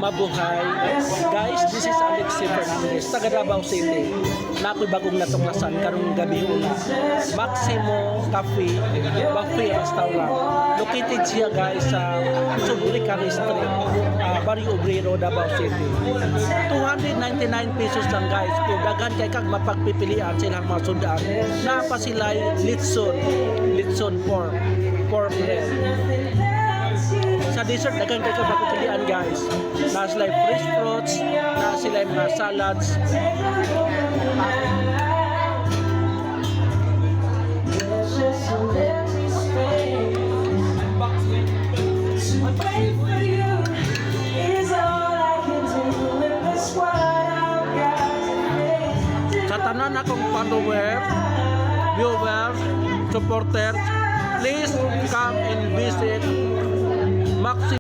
Mabuhay. Guys, this is Alexi Fernandez, taga Davao City. Na ako'y bagong natuklasan karong gabi una. Maximo Cafe, Buffet Restaurant. Located siya guys sa Subricari Street, Barrio Obrero, Davao City. 299 pesos lang guys. Kung daghan kay kag mapagpipilian silang mga sudan. Napa sila litson pork bread. Sa dessert, daghan kayo mapapilian guys. Na sila fresh fruits, na sila mga salads. Sa tanan akong followers, viewers, supporters, please come and visit Maximo